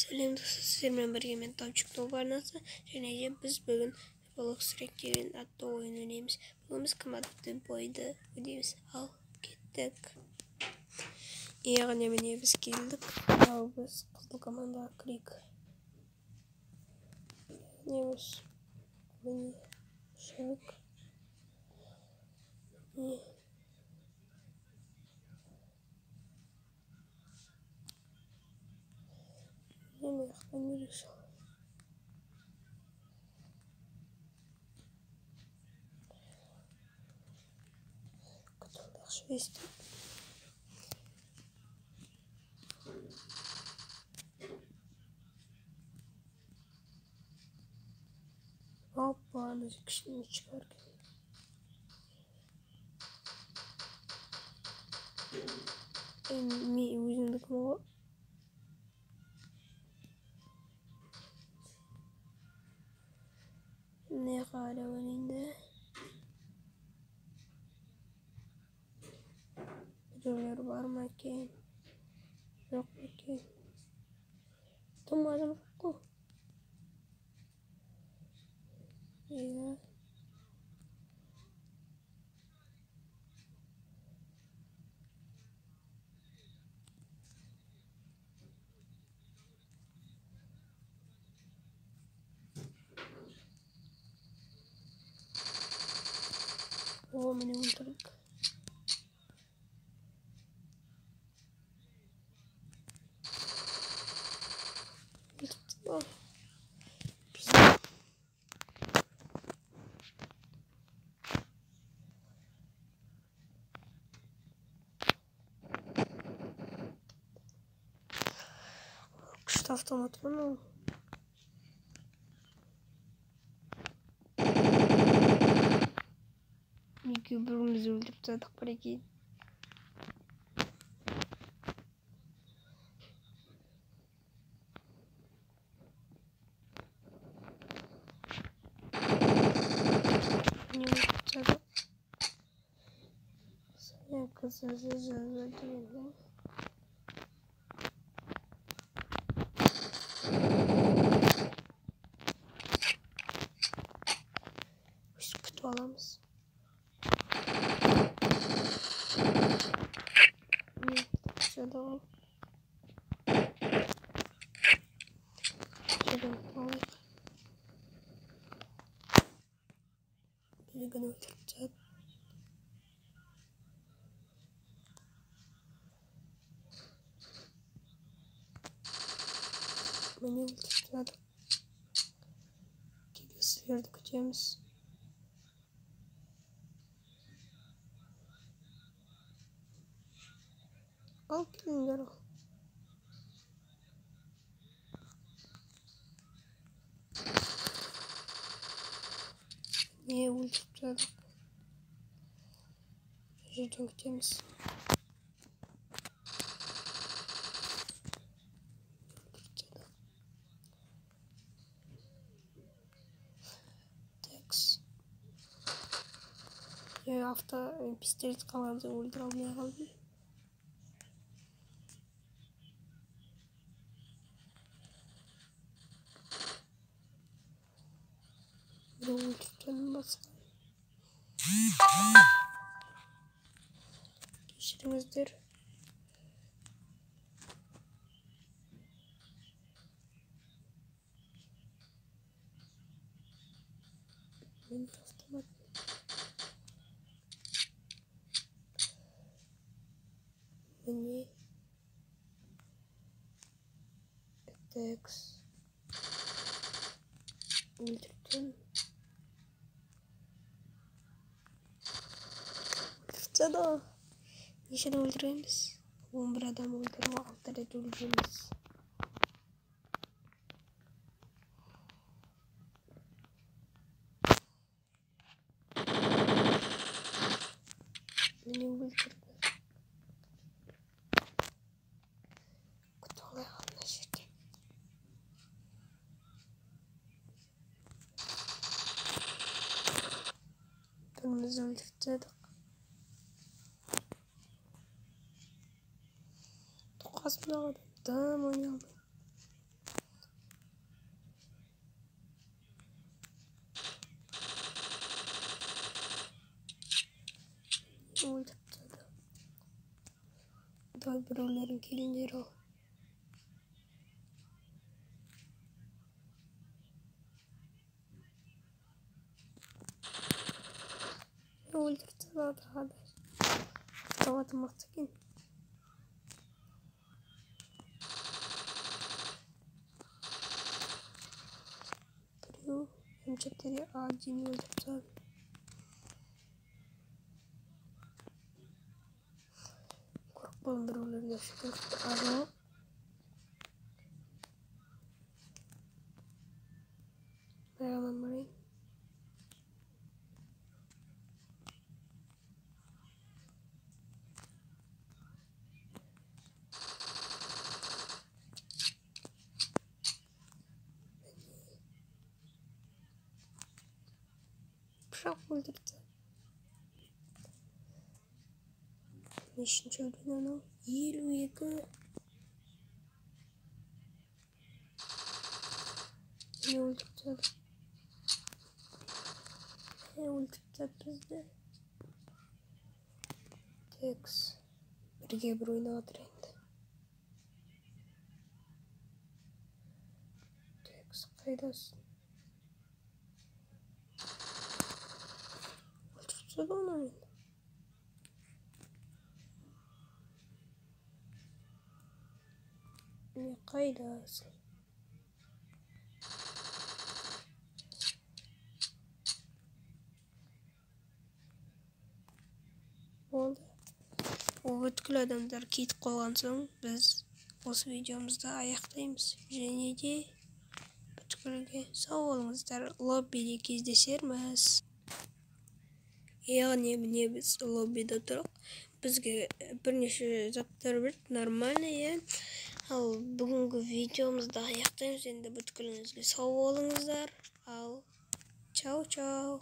Сәлем достар, сіздермен бірге мен Тамчик Барнасы және де біз бүгін Bloxrec деген атты ойын ойнаймыз. Бүгін біз командты бойды өдейміз. Ал кеттік. Яғни міне біз келдік. Ал біз қызыл командаға кірейік. Неміз міне шаг. Мен яқтан не решил. Шесть. Опа, на кішкене шығарып. Мен өзімдікім ғой. Ne kadar önünde? Videolar var mı ki? Yok mu ki? Tutmadım ki. Ya. O beni öldürdük. Kışta avtomat mı? Birimizi öldürüp zaten para giyin. Kutu alamız. Şöyle al. Şöyle al. Bir gün öldüreceğiz. Beni öldüreceğiz. Geliyoruz verdik hocamız. Al gelin gel. Niye öldüreceğiz? Şuradan hocamız. Ya hafta pistolet kalandı öldürmeye kaldı. Öldürten başka. Geçirimizdir. Ben haftamat. Beni attacks öldürdüm. Fıçada nişan öldüremiz. 11 adam öldürüp 6 adet öldüremiz. Beni öldürdü. Kutulayı anlaşırken. Birimizi öldürteceğiz. Toqasmına kadar tam oynayalım. Біреулерін келіндер ал. Өлтірді адағады. Тауаты мықты екен. Біреу М4А1 өлтірді. Қорықпалым біреулерге шүкір. Alo. Баяғынан барайын. Пышақ өлтірді. Нешінші өлген анау? 52. Не өлтірді? Өлтірді бізді. Текс. Бірге бір ойнаватыр енді. Текс қайдасың? Өлтірді оны мен. Не қайдасың? Болды. Өткіл адамдар кетіп қойған соң, біз осы видеомызды аяқтаймыз. Және де бүткілге сау болыңыздар. Лоббиде кездесерміз. Яғни міне біз лоббиде тұрық. Бізге бірнеше заттар берді, нормально, е. Ал бүгінгі видеомызды аяқтаймыз. Енді бүткіліңізге сау болыңыздар. Ал чау-чау.